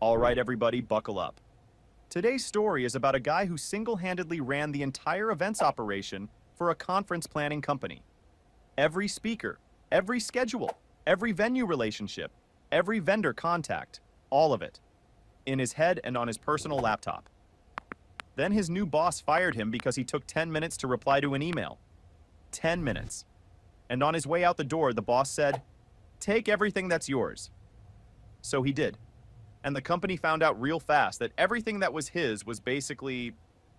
All right, everybody, buckle up. Today's story is about a guy who single-handedly ran the entire events operation for a conference planning company. Every speaker, every schedule, every venue relationship, every vendor contact, all of it, in his head and on his personal laptop. Then his new boss fired him because he took 10 minutes to reply to an email. 10 minutes. And on his way out the door, the boss said, "Take everything that's yours." So he did. And the company found out real fast that everything that was his was basically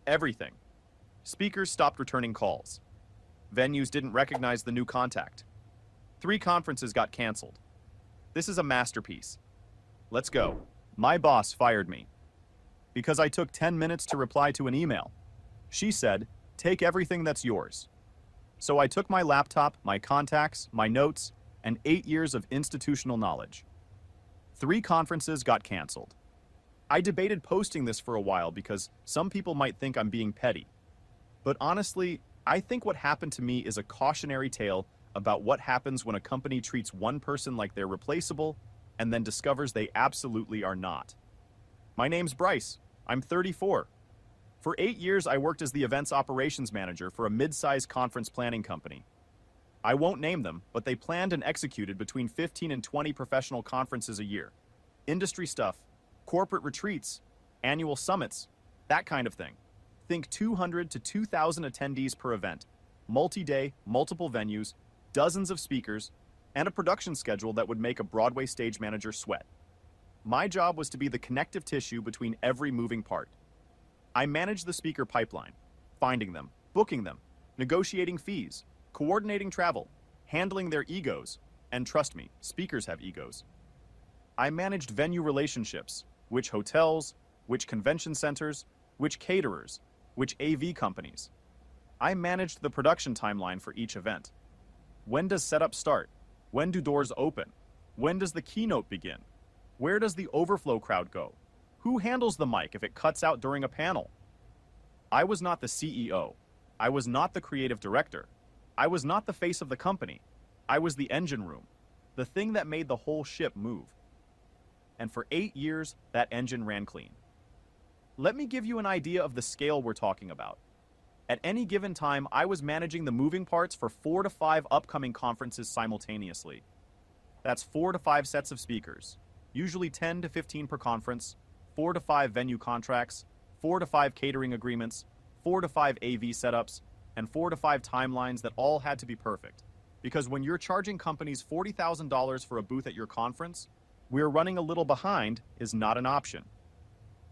everything. Speakers stopped returning calls. Venues didn't recognize the new contact. 3 conferences got canceled. This is a masterpiece. Let's go. My boss fired me because I took 10 minutes to reply to an email. She said, "Take everything that's yours." So I took my laptop, my contacts, my notes, and 8 years of institutional knowledge. 3 conferences got canceled. I debated posting this for a while because some people might think I'm being petty. But honestly, I think what happened to me is a cautionary tale about what happens when a company treats one person like they're replaceable and then discovers they absolutely are not. My name's Bryce. I'm 34. For 8 years, I worked as the events operations manager for a mid-sized conference planning company. I won't name them, but they planned and executed between 15 and 20 professional conferences a year. Industry stuff, corporate retreats, annual summits, that kind of thing. Think 200 to 2,000 attendees per event, multi-day, multiple venues, dozens of speakers, and a production schedule that would make a Broadway stage manager sweat. My job was to be the connective tissue between every moving part. I managed the speaker pipeline, finding them, booking them, negotiating fees, coordinating travel, handling their egos, and trust me, speakers have egos. I managed venue relationships, which hotels, which convention centers, which caterers, which AV companies. I managed the production timeline for each event. When does setup start? When do doors open? When does the keynote begin? Where does the overflow crowd go? Who handles the mic if it cuts out during a panel? I was not the CEO. I was not the creative director. I was not the face of the company. I was the engine room, the thing that made the whole ship move. And for 8 years, that engine ran clean. Let me give you an idea of the scale we're talking about. At any given time, I was managing the moving parts for 4 to 5 upcoming conferences simultaneously. That's 4 to 5 sets of speakers, usually 10 to 15 per conference, 4 to 5 venue contracts, 4 to 5 catering agreements, 4 to 5 AV setups, and 4 to 5 timelines that all had to be perfect. Because when you're charging companies $40,000 for a booth at your conference, we're running a little behind is not an option.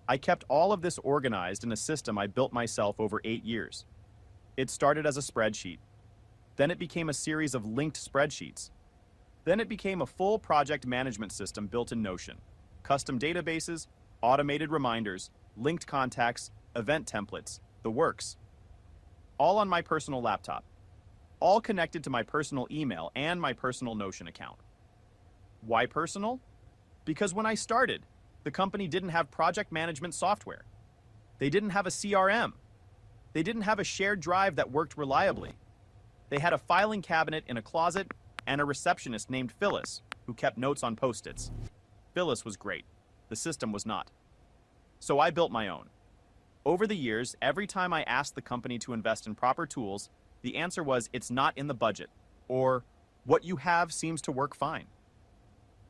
I kept all of this organized in a system I built myself over 8 years. It started as a spreadsheet. Then it became a series of linked spreadsheets. Then it became a full project management system built in Notion. Custom databases, automated reminders, linked contacts, event templates, the works. All on my personal laptop. All connected to my personal email and my personal Notion account. Why personal? Because when I started, the company didn't have project management software. They didn't have a CRM. They didn't have a shared drive that worked reliably. They had a filing cabinet in a closet and a receptionist named Phyllis who kept notes on Post-its. Phyllis was great. The system was not. So I built my own. Over the years, every time I asked the company to invest in proper tools, the answer was it's not in the budget, or what you have seems to work fine.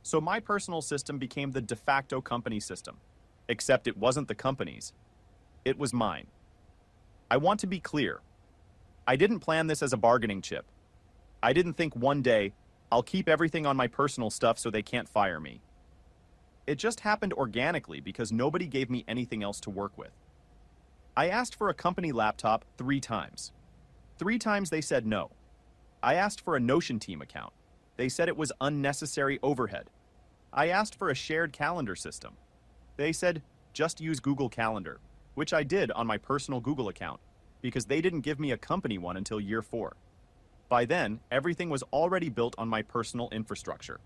So my personal system became the de facto company system, except it wasn't the company's. It was mine. I want to be clear. I didn't plan this as a bargaining chip. I didn't think one day, I'll keep everything on my personal stuff so they can't fire me. It just happened organically because nobody gave me anything else to work with. I asked for a company laptop 3 times. 3 times they said no. I asked for a Notion team account. They said it was unnecessary overhead. I asked for a shared calendar system. They said, just use Google Calendar, which I did on my personal Google account, because they didn't give me a company one until year 4. By then, everything was already built on my personal infrastructure.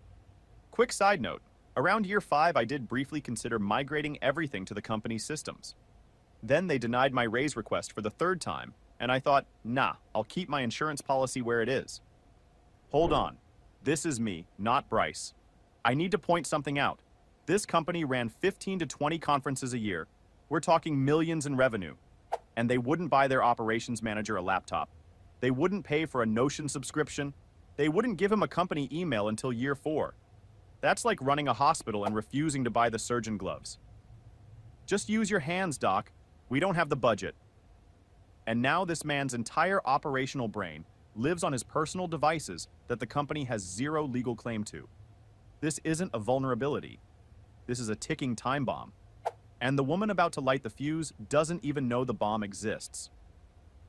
Quick side note, around year 5, I did briefly consider migrating everything to the company's systems. Then they denied my raise request for the 3rd time, and I thought, nah, I'll keep my insurance policy where it is. Hold on. This is me, not Bryce. I need to point something out. This company ran 15 to 20 conferences a year. We're talking millions in revenue. And they wouldn't buy their operations manager a laptop. They wouldn't pay for a Notion subscription. They wouldn't give him a company email until year 4. That's like running a hospital and refusing to buy the surgeon gloves. Just use your hands, Doc. We don't have the budget. And now this man's entire operational brain lives on his personal devices that the company has zero legal claim to. This isn't a vulnerability. This is a ticking time bomb. And the woman about to light the fuse doesn't even know the bomb exists.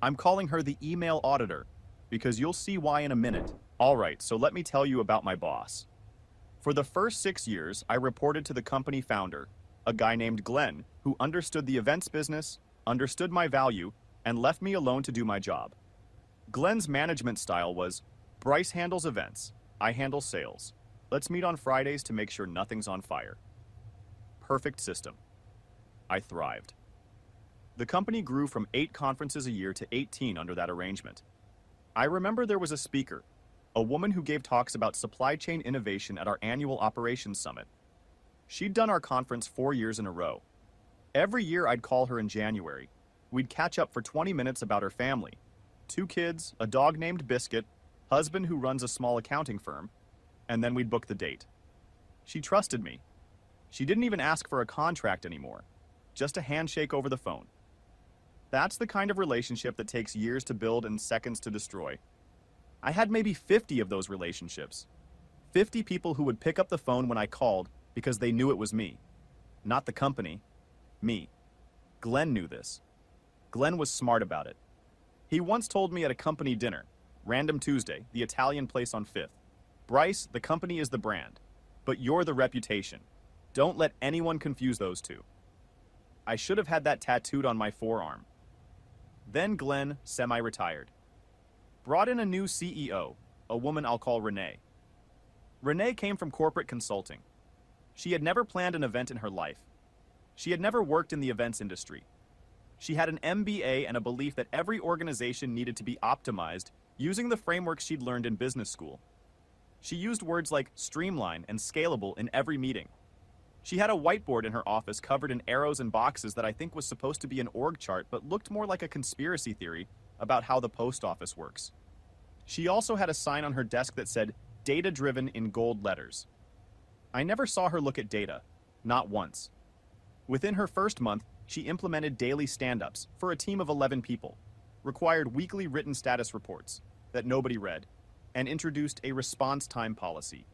I'm calling her the email auditor, because you'll see why in a minute. All right, so let me tell you about my boss. For the first 6 years, I reported to the company founder, a guy named Glenn, who understood the events business, understood my value, and left me alone to do my job. Glenn's management style was, Bryce handles events, I handle sales. Let's meet on Fridays to make sure nothing's on fire. Perfect system. I thrived. The company grew from 8 conferences a year to 18 under that arrangement. I remember there was a speaker, a woman who gave talks about supply chain innovation at our annual operations summit. She'd done our conference 4 years in a row. Every year I'd call her in January. We'd catch up for 20 minutes about her family. 2 kids, a dog named Biscuit, husband who runs a small accounting firm, and then we'd book the date. She trusted me. She didn't even ask for a contract anymore. Just a handshake over the phone. That's the kind of relationship that takes years to build and seconds to destroy. I had maybe 50 of those relationships. 50 people who would pick up the phone when I called because they knew it was me. Not the company. Me. Glenn knew this. Glenn was smart about it. He once told me at a company dinner, Random Tuesday, the Italian place on 5th, Bryce, the company is the brand, but you're the reputation. Don't let anyone confuse those two. I should have had that tattooed on my forearm. Then Glenn semi-retired. Brought in a new CEO, a woman I'll call Renee. Renee came from corporate consulting. She had never planned an event in her life. She had never worked in the events industry. She had an MBA and a belief that every organization needed to be optimized using the framework she'd learned in business school. She used words like streamline and scalable in every meeting. She had a whiteboard in her office covered in arrows and boxes that I think was supposed to be an org chart but looked more like a conspiracy theory about how the post office works. She also had a sign on her desk that said, data-driven in gold letters. I never saw her look at data, not once. Within her first month, she implemented daily stand-ups for a team of 11 people, required weekly written status reports that nobody read, and introduced a response time policy.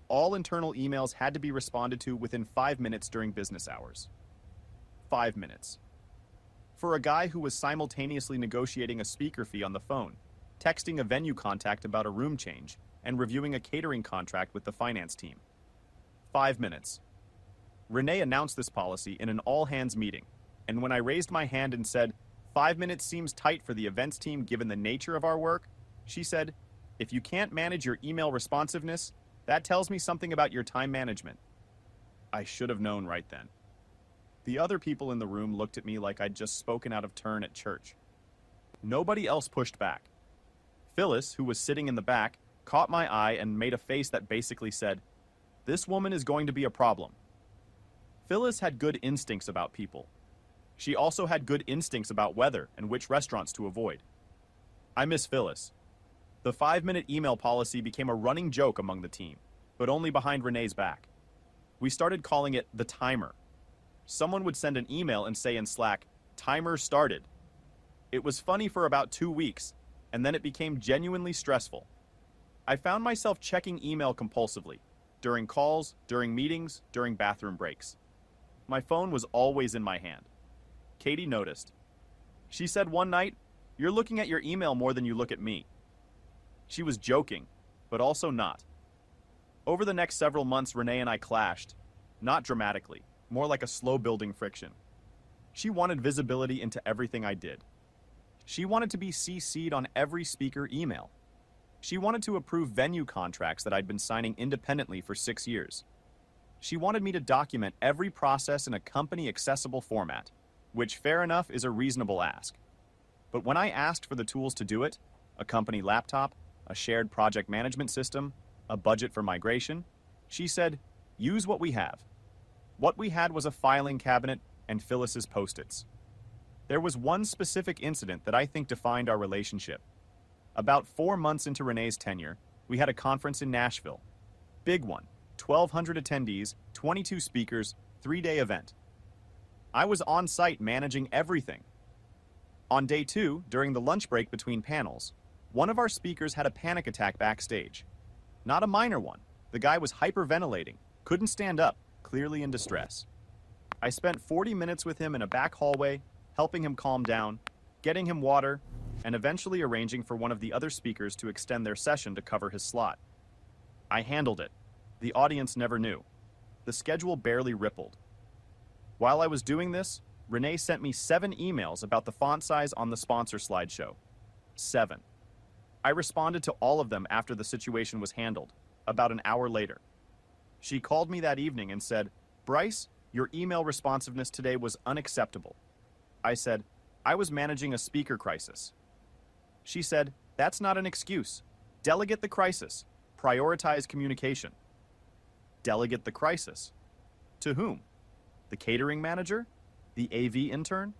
All internal emails had to be responded to within 5 minutes during business hours. 5 minutes. For a guy who was simultaneously negotiating a speaker fee on the phone, texting a venue contact about a room change, and reviewing a catering contract with the finance team. 5 minutes. Renee announced this policy in an all-hands meeting, and when I raised my hand and said, 5 minutes seems tight for the events team given the nature of our work, she said, if you can't manage your email responsiveness, that tells me something about your time management. I should have known right then. The other people in the room looked at me like I'd just spoken out of turn at church. Nobody else pushed back. Phyllis, who was sitting in the back, caught my eye and made a face that basically said, this woman is going to be a problem. Phyllis had good instincts about people. She also had good instincts about weather and which restaurants to avoid. I miss Phyllis. The 5-minute email policy became a running joke among the team, but only behind Renee's back. We started calling it the timer. Someone would send an email and say in Slack, timer started. It was funny for about 2 weeks, and then it became genuinely stressful. I found myself checking email compulsively, during calls, during meetings, during bathroom breaks. My phone was always in my hand. Katie noticed. She said one night, you're looking at your email more than you look at me. She was joking, but also not. Over the next several months, Renee and I clashed. Not dramatically, more like a slow-building friction. She wanted visibility into everything I did. She wanted to be CC'd on every speaker email. She wanted to approve venue contracts that I'd been signing independently for 6 years. She wanted me to document every process in a company-accessible format, which, fair enough, is a reasonable ask. But when I asked for the tools to do it, a company laptop, a shared project management system, a budget for migration, she said, use what we have. What we had was a filing cabinet and Phyllis's Post-its. There was one specific incident that I think defined our relationship. About 4 months into Renee's tenure, we had a conference in Nashville. Big one, 1,200 attendees, 22 speakers, 3-day event. I was on site managing everything. On day 2, during the lunch break between panels, one of our speakers had a panic attack backstage. Not a minor one. The guy was hyperventilating, couldn't stand up, clearly in distress. I spent 40 minutes with him in a back hallway, helping him calm down, getting him water, and eventually arranging for one of the other speakers to extend their session to cover his slot. I handled it. The audience never knew. The schedule barely rippled. While I was doing this, Renee sent me 7 emails about the font size on the sponsor slideshow. 7. I responded to all of them after the situation was handled, about an hour later. She called me that evening and said, "Bryce, your email responsiveness today was unacceptable." I said, "I was managing a speaker crisis." She said, "That's not an excuse. Delegate the crisis. Prioritize communication." Delegate the crisis. To whom? The catering manager? The AV intern?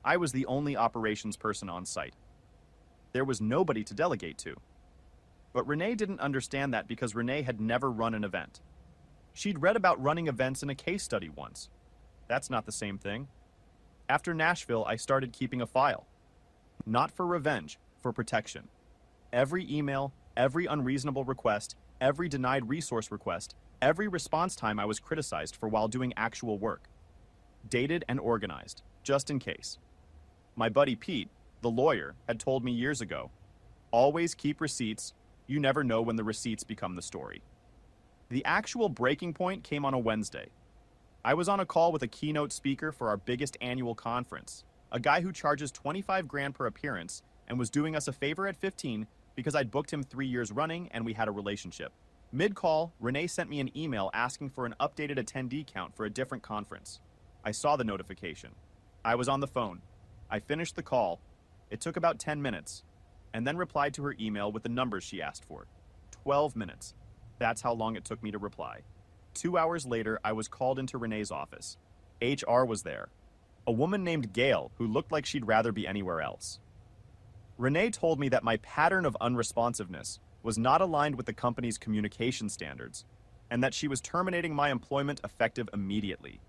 I was the only operations person on site. There was nobody to delegate to. But Renee didn't understand that because Renee had never run an event. She'd read about running events in a case study once. That's not the same thing. After Nashville, I started keeping a file. Not for revenge, for protection. Every email, every unreasonable request, every denied resource request, every response time I was criticized for while doing actual work. Dated and organized, just in case. My buddy Pete, the lawyer, had told me years ago, "Always keep receipts. You never know when the receipts become the story." The actual breaking point came on a Wednesday. I was on a call with a keynote speaker for our biggest annual conference, a guy who charges 25 grand per appearance and was doing us a favor at 15 because I'd booked him 3 years running and we had a relationship. Mid-call, Renee sent me an email asking for an updated attendee count for a different conference. I saw the notification. I was on the phone. I finished the call. It took about 10 minutes, and then replied to her email with the numbers she asked for. 12 minutes. That's how long it took me to reply. 2 hours later, I was called into Renee's office. HR was there. A woman named Gail who looked like she'd rather be anywhere else. Renee told me that my pattern of unresponsiveness was not aligned with the company's communication standards, and that she was terminating my employment effective immediately.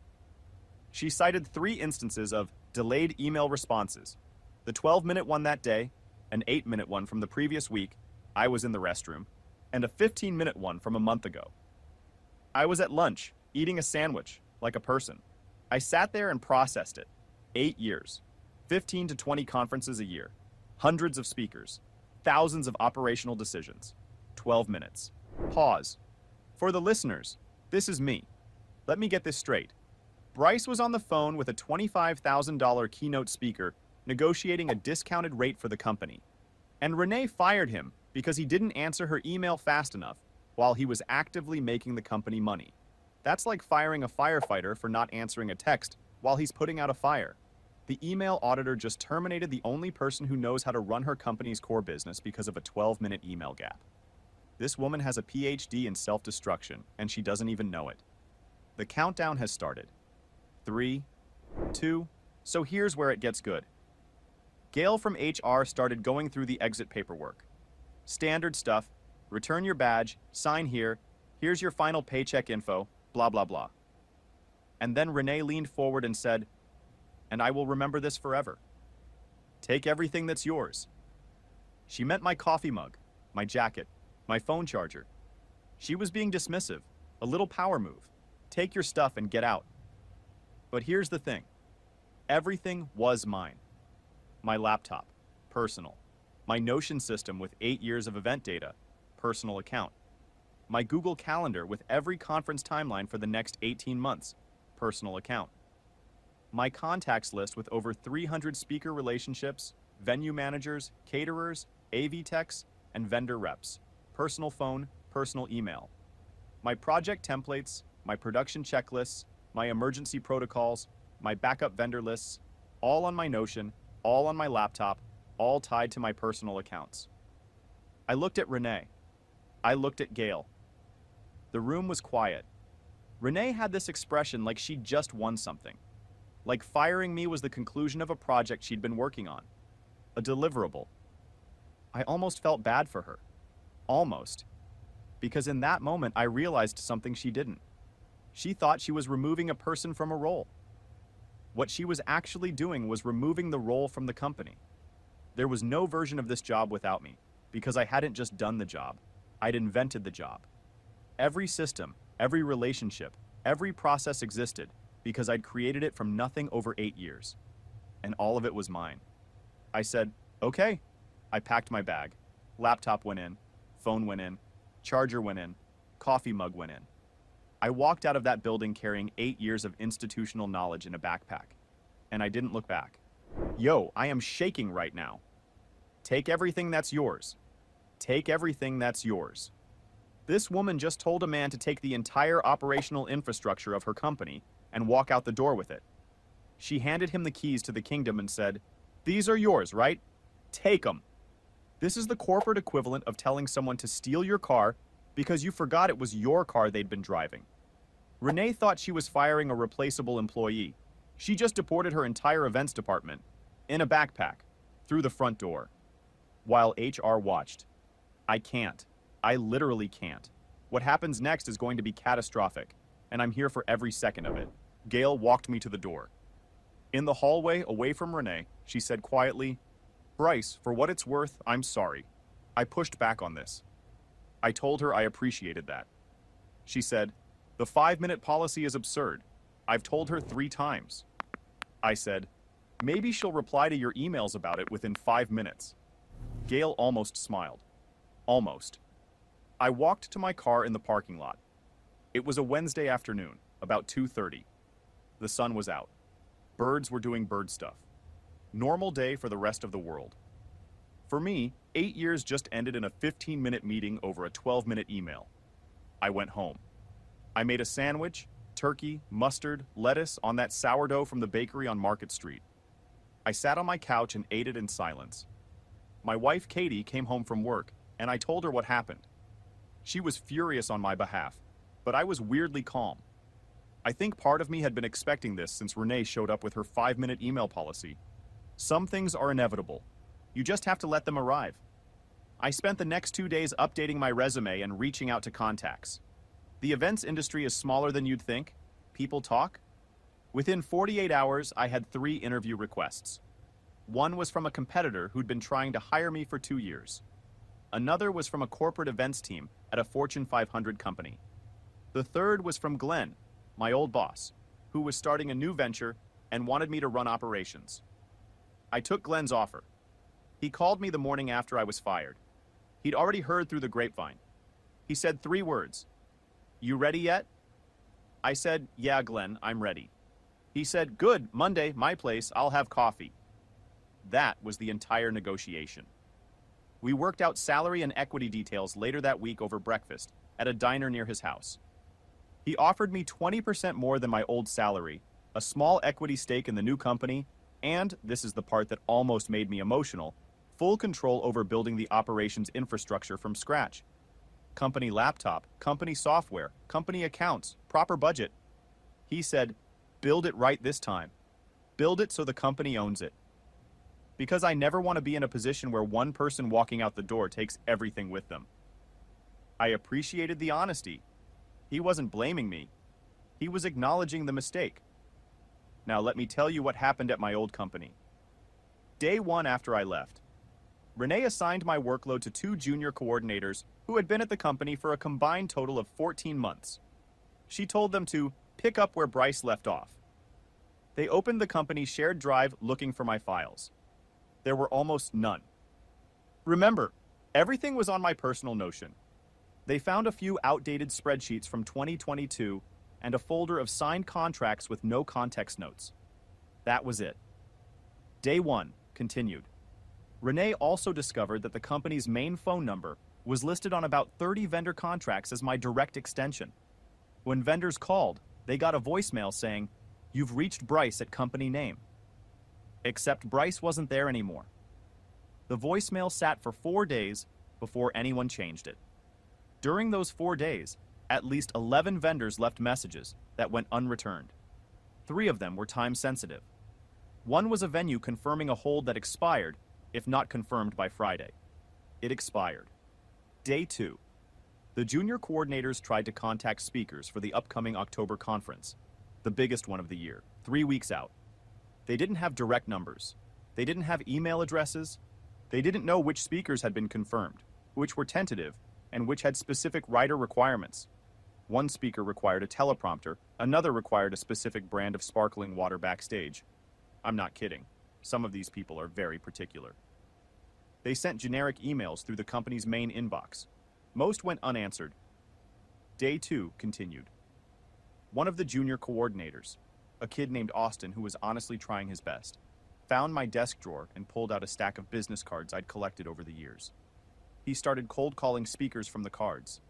She cited 3 instances of delayed email responses, the 12-minute one that day, an 8-minute one from the previous week, I was in the restroom, and a 15-minute one from a month ago. I was at lunch, eating a sandwich, like a person. I sat there and processed it. 8 years, 15 to 20 conferences a year, hundreds of speakers, thousands of operational decisions, 12 minutes. Pause. For the listeners, this is me. Let me get this straight. Bryce was on the phone with a $25,000 keynote speaker negotiating a discounted rate for the company. And Renee fired him because he didn't answer her email fast enough while he was actively making the company money. That's like firing a firefighter for not answering a text while he's putting out a fire. The email auditor just terminated the only person who knows how to run her company's core business because of a 12-minute email gap. This woman has a PhD in self-destruction, and she doesn't even know it. The countdown has started. 3, 2, so here's where it gets good. Gail from HR started going through the exit paperwork. Standard stuff, return your badge, sign here, here's your final paycheck info, blah, blah, blah. And then Renee leaned forward and said, "And I will remember this forever. Take everything that's yours." She meant my coffee mug, my jacket, my phone charger. She was being dismissive, a little power move. Take your stuff and get out. But here's the thing. Everything was mine. My laptop, personal. My Notion system with 8 years of event data, personal account. My Google Calendar with every conference timeline for the next 18 months, personal account. My contacts list with over 300 speaker relationships, venue managers, caterers, AV techs, and vendor reps, personal phone, personal email. My project templates, my production checklists, my emergency protocols, my backup vendor lists, all on my Notion, all on my laptop, all tied to my personal accounts. I looked at Renee. I looked at Gail. The room was quiet. Renee had this expression like she'd just won something. Like firing me was the conclusion of a project she'd been working on. A deliverable. I almost felt bad for her. Almost. Because in that moment, I realized something she didn't. She thought she was removing a person from a role. What she was actually doing was removing the role from the company. There was no version of this job without me, because I hadn't just done the job. I'd invented the job. Every system, every relationship, every process existed because I'd created it from nothing over 8 years. And all of it was mine. I said, okay. I packed my bag. Laptop went in, phone went in, charger went in, coffee mug went in. I walked out of that building carrying 8 years of institutional knowledge in a backpack. And I didn't look back. Yo, I am shaking right now. Take everything that's yours. Take everything that's yours. This woman just told a man to take the entire operational infrastructure of her company and walk out the door with it. She handed him the keys to the kingdom and said, "These are yours, right? Take them." This is the corporate equivalent of telling someone to steal your car because you forgot it was your car they'd been driving. Renee thought she was firing a replaceable employee. She just deported her entire events department, in a backpack, through the front door, while HR watched. I can't. I literally can't. What happens next is going to be catastrophic, and I'm here for every second of it. Gail walked me to the door. In the hallway, away from Renee, she said quietly, "Bryce, for what it's worth, I'm sorry. I pushed back on this." I told her I appreciated that. She said, "The 5-minute policy is absurd. I've told her 3 times." I said, "Maybe she'll reply to your emails about it within 5 minutes." Gail almost smiled. Almost. I walked to my car in the parking lot. It was a Wednesday afternoon, about 2:30. The sun was out. Birds were doing bird stuff. Normal day for the rest of the world. For me, 8 years just ended in a 15-minute meeting over a 12-minute email. I went home. I made a sandwich, turkey, mustard, lettuce on that sourdough from the bakery on Market Street. I sat on my couch and ate it in silence. My wife, Katie, came home from work, and I told her what happened. She was furious on my behalf, but I was weirdly calm. I think part of me had been expecting this since Renee showed up with her 5-minute email policy. Some things are inevitable. You just have to let them arrive. I spent the next 2 days updating my resume and reaching out to contacts. The events industry is smaller than you'd think. People talk. Within 48 hours, I had 3 interview requests. One was from a competitor who'd been trying to hire me for 2 years. Another was from a corporate events team at a Fortune 500 company. The third was from Glenn, my old boss, who was starting a new venture and wanted me to run operations. I took Glenn's offer. He called me the morning after I was fired. He'd already heard through the grapevine. He said 3 words. "You ready yet?" I said, "Yeah, Glenn, I'm ready." He said, "Good, Monday, my place, I'll have coffee." That was the entire negotiation. We worked out salary and equity details later that week over breakfast at a diner near his house. He offered me 20% more than my old salary, a small equity stake in the new company, and, this is the part that almost made me emotional, full control over building the operations infrastructure from scratch. Company laptop, company software, company accounts, proper budget. He said, "Build it right this time. Build it so the company owns it." Because I never want to be in a position where one person walking out the door takes everything with them. I appreciated the honesty. He wasn't blaming me. He was acknowledging the mistake. Now let me tell you what happened at my old company. Day 1 after I left, Renee assigned my workload to 2 junior coordinators who had been at the company for a combined total of 14 months. She told them to pick up where Bryce left off. They opened the company's shared drive looking for my files. There were almost none. Remember, everything was on my personal Notion. They found a few outdated spreadsheets from 2022 and a folder of signed contracts with no context notes. That was it. Day 1 continued. Renee also discovered that the company's main phone number was listed on about 30 vendor contracts as my direct extension. When vendors called, they got a voicemail saying, "You've reached Bryce at company name." Except Bryce wasn't there anymore. The voicemail sat for 4 days before anyone changed it. During those 4 days, At least 11 vendors left messages that went unreturned. 3 of them were time sensitive. One was a venue confirming a hold that expired, if not confirmed by Friday. It expired. Day 2. The junior coordinators tried to contact speakers for the upcoming October conference, the biggest one of the year, 3 weeks out. They didn't have direct numbers. They didn't have email addresses. They didn't know which speakers had been confirmed, which were tentative, and which had specific writer requirements. One speaker required a teleprompter, another required a specific brand of sparkling water backstage. I'm not kidding. Some of these people are very particular. They sent generic emails through the company's main inbox. Most went unanswered. Day 2 continued. One of the junior coordinators, a kid named Austin who was honestly trying his best, found my desk drawer and pulled out a stack of business cards I'd collected over the years. He started cold calling speakers from the cards.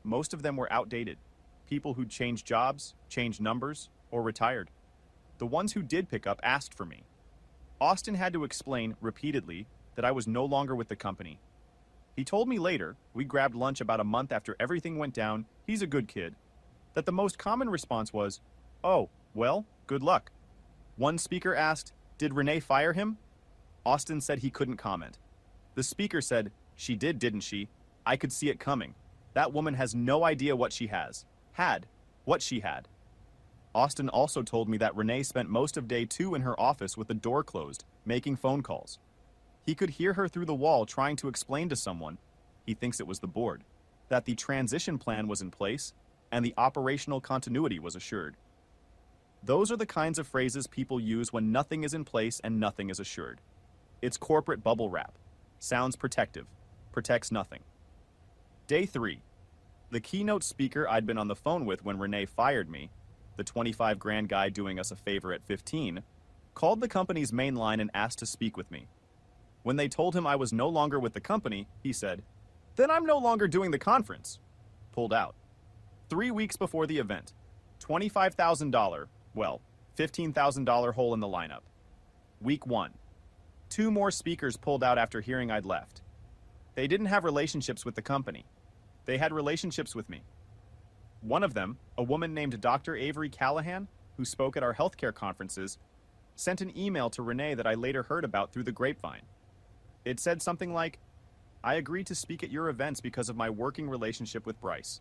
Most of them were outdated, people who'd changed jobs, changed numbers, or retired. The ones who did pick up asked for me. Austin had to explain repeatedly that I was no longer with the company. He told me later, we grabbed lunch about a month after everything went down, he's a good kid, that the most common response was, "Oh, well, good luck." One speaker asked, "Did Renee fire him?" Austin said he couldn't comment. The speaker said, "She did, didn't she? I could see it coming. That woman has no idea what she has. What she had." Austin also told me that Renee spent most of day 2 in her office with the door closed, making phone calls. He could hear her through the wall trying to explain to someone, he thinks it was the board, that the transition plan was in place and the operational continuity was assured. Those are the kinds of phrases people use when nothing is in place and nothing is assured. It's corporate bubble wrap. Sounds protective. Protects nothing. Day 3. The keynote speaker I'd been on the phone with when Renee fired me, the 25 grand guy doing us a favor at 15, called the company's main line and asked to speak with me. When they told him I was no longer with the company, he said, "Then I'm no longer doing the conference." Pulled out. 3 weeks before the event, $25,000, well, $15,000 hole in the lineup. Week 1. 2 more speakers pulled out after hearing I'd left. They didn't have relationships with the company. They had relationships with me. One of them, a woman named Dr. Avery Callahan, who spoke at our healthcare conferences, sent an email to Renee that I later heard about through the grapevine. It said something like, "I agreed to speak at your events because of my working relationship with Bryce.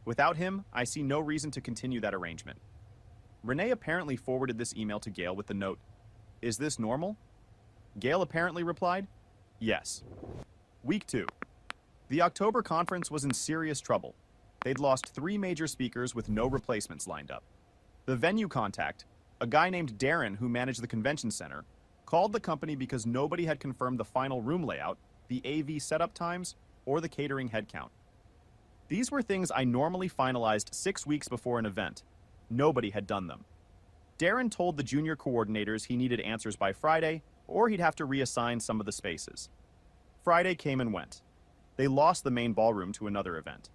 Without him, I see no reason to continue that arrangement." Renee apparently forwarded this email to Gail with the note, "Is this normal?" Gail apparently replied, "Yes." Week 2. The October conference was in serious trouble. They'd lost 3 major speakers with no replacements lined up. The venue contact, a guy named Darren who managed the convention center, called the company because nobody had confirmed the final room layout, the AV setup times, or the catering headcount. These were things I normally finalized 6 weeks before an event. Nobody had done them. Darren told the junior coordinators he needed answers by Friday, or he'd have to reassign some of the spaces. Friday came and went. They lost the main ballroom to another event.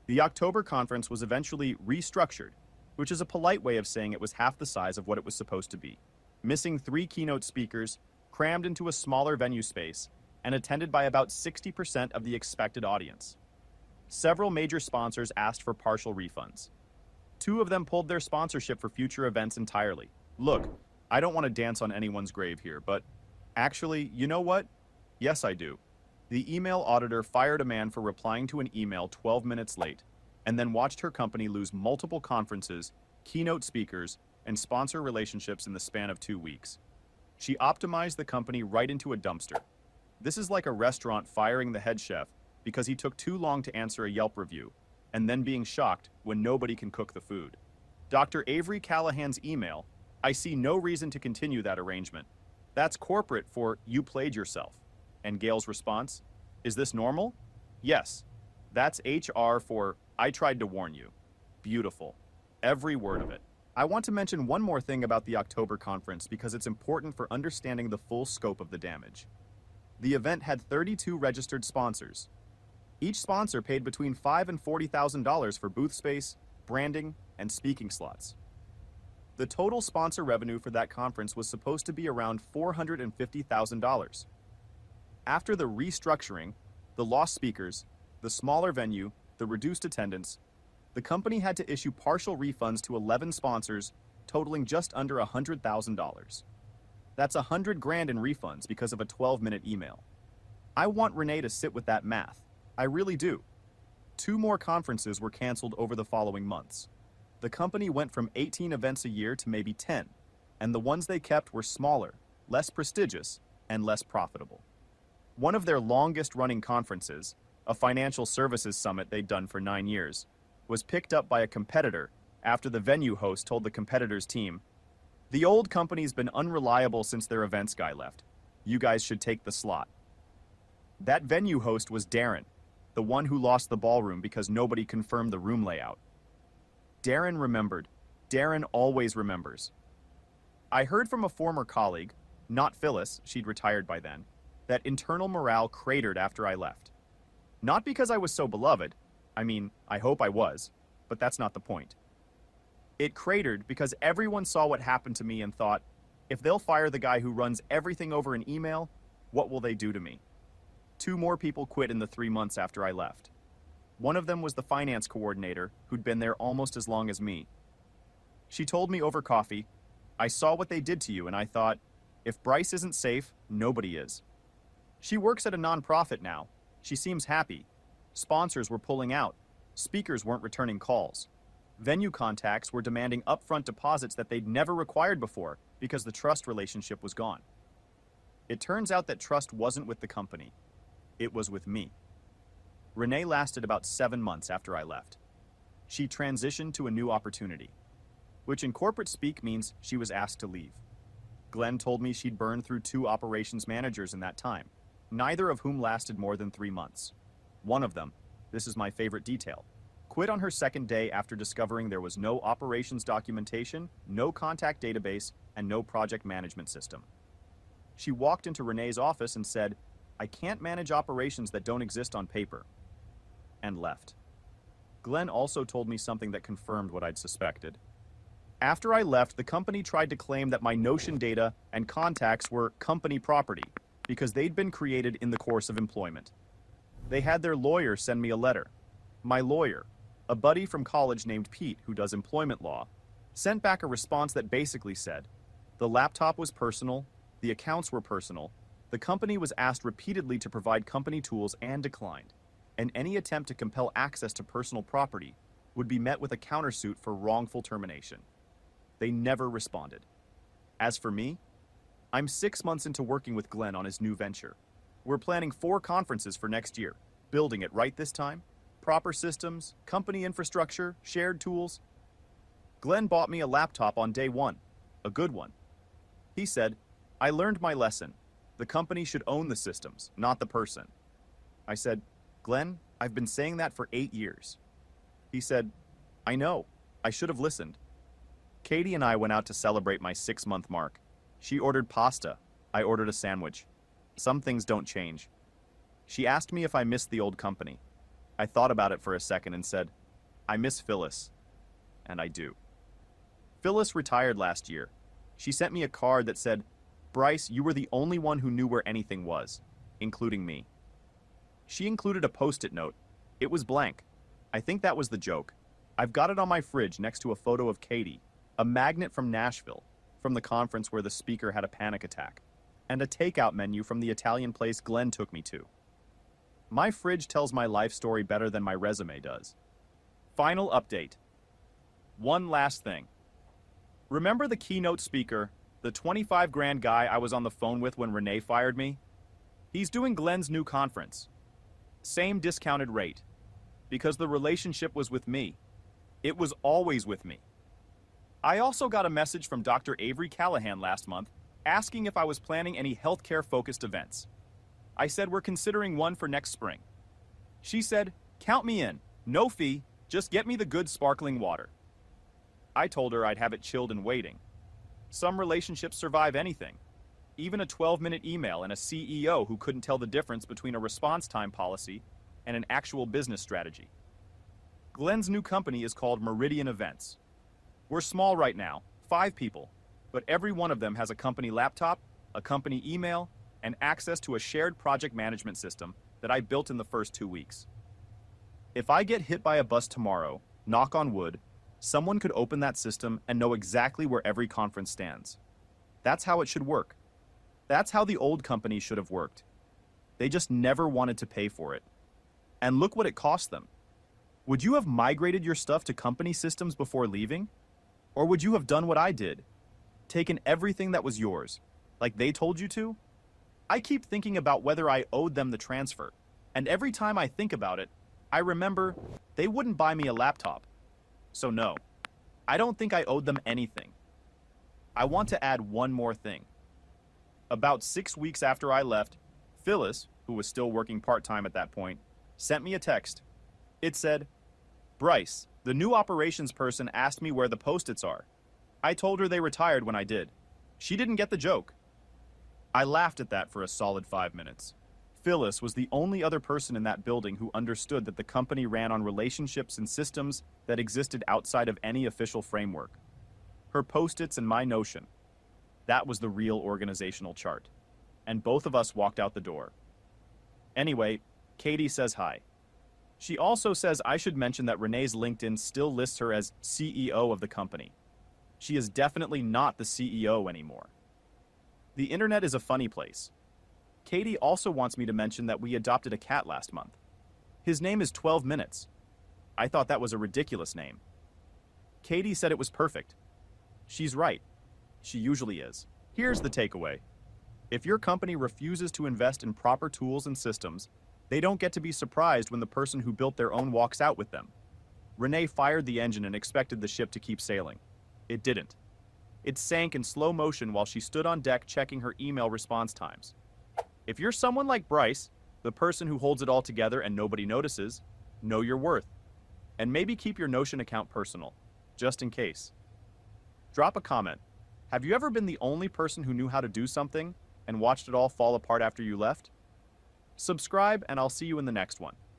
The October conference was eventually restructured, which is a polite way of saying it was half the size of what it was supposed to be, missing 3 keynote speakers, crammed into a smaller venue space, and attended by about 60% of the expected audience. Several major sponsors asked for partial refunds. 2 of them pulled their sponsorship for future events entirely. Look, I don't want to dance on anyone's grave here, but actually, you know what? Yes, I do. The email auditor fired a man for replying to an email 12 minutes late, and then watched her company lose multiple conferences, keynote speakers, and sponsor relationships in the span of 2 weeks. She optimized the company right into a dumpster. This is like a restaurant firing the head chef because he took too long to answer a Yelp review, and then being shocked when nobody can cook the food. Dr. Avery Callahan's email, "I see no reason to continue that arrangement. That's corporate for 'you played yourself.'" And Gail's response, "Is this normal?" "Yes. That's HR for 'I tried to warn you.'" Beautiful. Every word of it. I want to mention one more thing about the October conference because it's important for understanding the full scope of the damage. The event had 32 registered sponsors. Each sponsor paid between $5,000 and $40,000 for booth space, branding, and speaking slots. The total sponsor revenue for that conference was supposed to be around $450,000. After the restructuring, the lost speakers, the smaller venue, the reduced attendance, The company had to issue partial refunds to 11 sponsors, totaling just under $100,000. That's 100 grand in refunds because of a 12-minute email. I want Renee to sit with that math. I really do. 2 more conferences were canceled over the following months. The company went from 18 events a year to maybe 10, and the ones they kept were smaller, less prestigious, and less profitable. One of their longest-running conferences, a financial services summit they'd done for 9 years, was picked up by a competitor after the venue host told the competitor's team, "The old company's been unreliable since their events guy left. You guys should take the slot." That venue host was Darren, the one who lost the ballroom because nobody confirmed the room layout. Darren remembered. Darren always remembers. I heard from a former colleague, not Phyllis, she'd retired by then, that internal morale cratered after I left. Not because I was so beloved, I mean, I hope I was, but that's not the point. It cratered because everyone saw what happened to me and thought, if they'll fire the guy who runs everything over an email, what will they do to me? 2 more people quit in the 3 months after I left. One of them was the finance coordinator who'd been there almost as long as me. She told me over coffee, "I saw what they did to you and I thought, if Bryce isn't safe, nobody is." She works at a nonprofit now. She seems happy. Sponsors were pulling out. Speakers weren't returning calls. Venue contacts were demanding upfront deposits that they'd never required before because the trust relationship was gone. It turns out that trust wasn't with the company. It was with me. Renee lasted about 7 months after I left. She transitioned to a new opportunity, which in corporate speak means she was asked to leave. Glenn told me she'd burned through 2 operations managers in that time, neither of whom lasted more than 3 months. One of them, this is my favorite detail, quit on her second day after discovering there was no operations documentation, no contact database, and no project management system. She walked into Renee's office and said, "I can't manage operations that don't exist on paper," and left. Glenn also told me something that confirmed what I'd suspected. After I left, the company tried to claim that my Notion data and contacts were company property because they'd been created in the course of employment. They had their lawyer send me a letter. My lawyer, a buddy from college named Pete who does employment law, sent back a response that basically said, the laptop was personal, the accounts were personal, the company was asked repeatedly to provide company tools and declined, and any attempt to compel access to personal property would be met with a countersuit for wrongful termination. They never responded. As for me, I'm 6 months into working with Glenn on his new venture. We're planning 4 conferences for next year, building it right this time, proper systems, company infrastructure, shared tools. Glenn bought me a laptop on day 1, a good one. He said, "I learned my lesson. The company should own the systems, not the person." I said, "Glenn, I've been saying that for 8 years." He said, "I know. I should have listened." Katie and I went out to celebrate my 6-month mark. She ordered pasta. I ordered a sandwich. Some things don't change. She asked me if I missed the old company. I thought about it for a second and said, "I miss Phyllis." And I do. Phyllis retired last year. She sent me a card that said, "Bryce, you were the only one who knew where anything was, including me." She included a post-it note. It was blank. I think that was the joke. I've got it on my fridge next to a photo of Katie, a magnet from Nashville, from the conference where the speaker had a panic attack, and a takeout menu from the Italian place Glenn took me to. My fridge tells my life story better than my resume does. Final update. One last thing. Remember the keynote speaker, the 25 grand guy I was on the phone with when Renee fired me? He's doing Glenn's new conference. Same discounted rate. Because the relationship was with me. It was always with me. I also got a message from Dr. Avery Callahan last month asking if I was planning any healthcare-focused events. I said we're considering one for next spring. She said, "Count me in, no fee, just get me the good sparkling water." I told her I'd have it chilled and waiting. Some relationships survive anything, even a 12-minute email and a CEO who couldn't tell the difference between a response time policy and an actual business strategy. Glenn's new company is called Meridian Events. We're small right now, 5 people, but every one of them has a company laptop, a company email, and access to a shared project management system that I built in the first 2 weeks. If I get hit by a bus tomorrow, knock on wood, someone could open that system and know exactly where every conference stands. That's how it should work. That's how the old company should have worked. They just never wanted to pay for it. And look what it cost them. Would you have migrated your stuff to company systems before leaving? Or would you have done what I did? Taken everything that was yours, like they told you to? I keep thinking about whether I owed them the transfer, and every time I think about it, I remember they wouldn't buy me a laptop. So no, I don't think I owed them anything. I want to add one more thing. About 6 weeks after I left, Phyllis, who was still working part-time at that point, sent me a text. It said, "Bryce, the new operations person asked me where the Post-its are. I told her they retired when I did. She didn't get the joke." I laughed at that for a solid 5 minutes. Phyllis was the only other person in that building who understood that the company ran on relationships and systems that existed outside of any official framework. Her Post-its and my Notion. That was the real organizational chart. And both of us walked out the door. Anyway, Katie says hi. She also says I should mention that Renee's LinkedIn still lists her as CEO of the company. She is definitely not the CEO anymore. The internet is a funny place. Katie also wants me to mention that we adopted a cat last month. His name is 12 Minutes. I thought that was a ridiculous name. Katie said it was perfect. She's right. She usually is. Here's the takeaway. If your company refuses to invest in proper tools and systems, they don't get to be surprised when the person who built their own walks out with them. Renee fired the engine and expected the ship to keep sailing. It didn't. It sank in slow motion while she stood on deck checking her email response times. If you're someone like Bryce, the person who holds it all together and nobody notices, know your worth. And maybe keep your Notion account personal, just in case. Drop a comment. Have you ever been the only person who knew how to do something and watched it all fall apart after you left? Subscribe, and I'll see you in the next one.